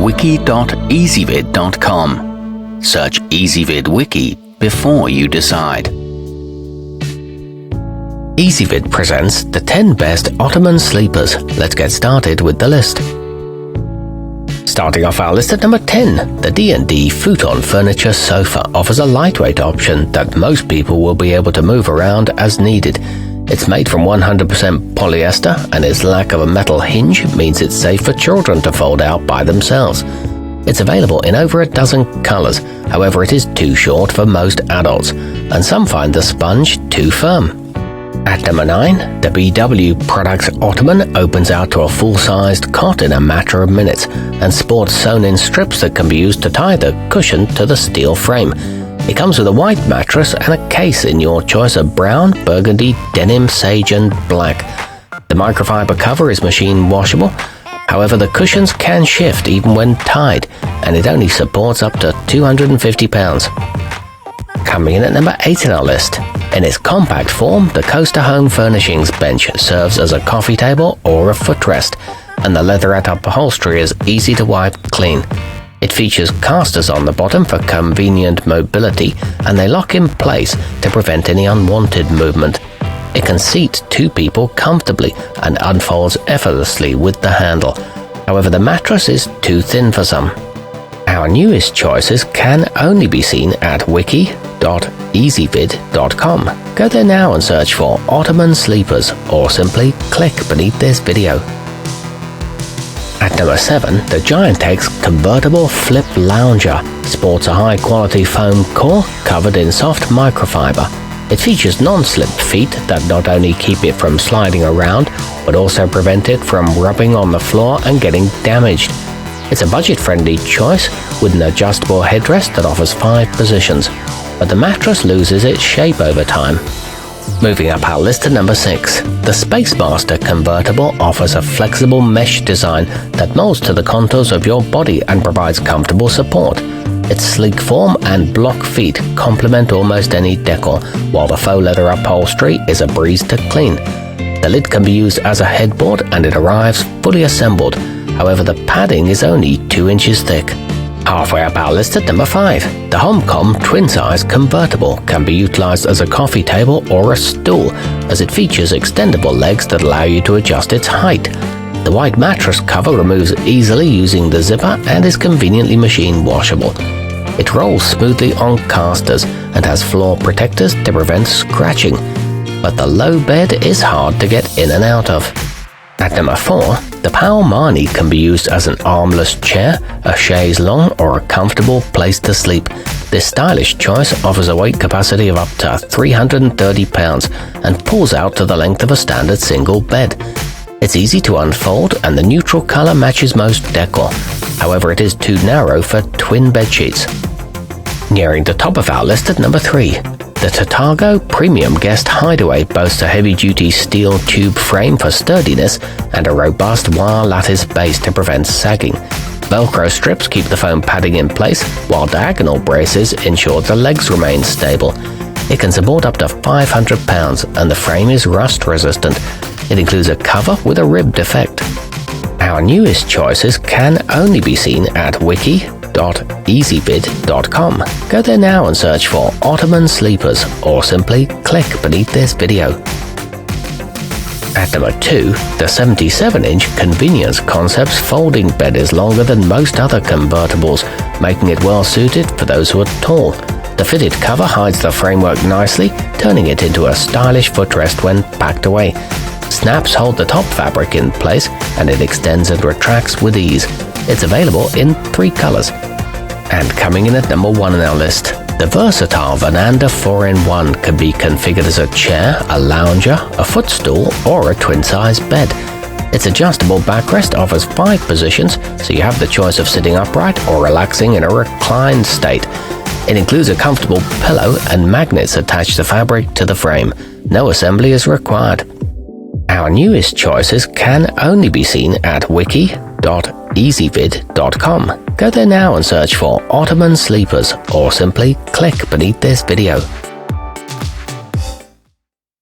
wiki.ezvid.com. Search Ezvid Wiki before you decide. Ezvid presents the 10 best Ottoman sleepers. Let's get started with the list. Starting off our list at number 10, the D&D futon furniture sofa offers a lightweight option that most people will be able to move around as needed. It's made from 100% polyester, and its lack of a metal hinge means it's safe for children to fold out by themselves. It's available in over a dozen colors, however it is too short for most adults, and some find the sponge too firm. At number 9, the BW Products Ottoman opens out to a full-sized cot in a matter of minutes and sports sewn-in strips that can be used to tie the cushion to the steel frame. It comes with a white mattress and a case in your choice of brown, burgundy, denim, sage and black. The microfiber cover is machine washable, however the cushions can shift even when tied, and it only supports up to 250 pounds. Coming in at number 8 in our list. In its compact form, the Coaster Home Furnishings bench serves as a coffee table or a footrest, and the leatherette upholstery is easy to wipe clean. It features casters on the bottom for convenient mobility, and they lock in place to prevent any unwanted movement. It can seat 2 people comfortably and unfolds effortlessly with the handle. However, the mattress is too thin for some. Our newest choices can only be seen at wiki.ezvid.com. Go there now and search for Ottoman sleepers, or simply click beneath this video. At number 7, the Giantex convertible flip lounger sports a high-quality foam core covered in soft microfiber. It features non-slip feet that not only keep it from sliding around, but also prevent it from rubbing on the floor and getting damaged. It's a budget-friendly choice with an adjustable headrest that offers 5 positions, but the mattress loses its shape over time. Moving up our list to number 6, the Spacemaster convertible offers a flexible mesh design that molds to the contours of your body and provides comfortable support. Its sleek form and block feet complement almost any decor, while the faux leather upholstery is a breeze to clean. The lid can be used as a headboard and it arrives fully assembled. However, the padding is only 2 inches thick. Halfway up our list at number 5, the homcom twin-size convertible can be utilized as a coffee table or a stool, as it features extendable legs that allow you to adjust its height. The white mattress cover removes easily using the zipper and is conveniently machine washable. It rolls smoothly on casters and has floor protectors to prevent scratching, but the low bed is hard to get in and out of. At number 4, the Powell marnie can be used as an armless chair, a chaise longue, or a comfortable place to sleep. This stylish choice offers a weight capacity of up to 330 pounds and pulls out to the length of a standard single bed. It's easy to unfold and the neutral color matches most decor. However, it is too narrow for twin bed sheets. Nearing the top of our list at number 3. The Tatago Premium Guest Hideaway boasts a heavy-duty steel tube frame for sturdiness and a robust wire lattice base to prevent sagging. Velcro strips keep the foam padding in place, while diagonal braces ensure the legs remain stable. It can support up to 500 pounds and the frame is rust-resistant. It includes a cover with a ribbed effect. Our newest choices can only be seen at wiki.ezvid.com. Go there now and search for Ottoman sleepers, or simply click beneath this video. At number 2, the 77-inch Conveniens Concepts folding bed is longer than most other convertibles, making it well suited for those who are tall. The fitted cover hides the framework nicely, turning it into a stylish footrest when packed away. Snaps hold the top fabric in place, and it extends and retracts with ease. It's available in 3 colors. And coming in at number 1 on our list, the versatile vonanda 4-in-1 can be configured as a chair, a lounger, a footstool, or a twin-size bed. Its adjustable backrest offers 5 positions, so you have the choice of sitting upright or relaxing in a reclined state. It includes a comfortable pillow and magnets attach the fabric to the frame. No assembly is required. Our newest choices can only be seen at wiki.ezvid.com. Go there now and search for Ottoman sleepers, or simply click beneath this video.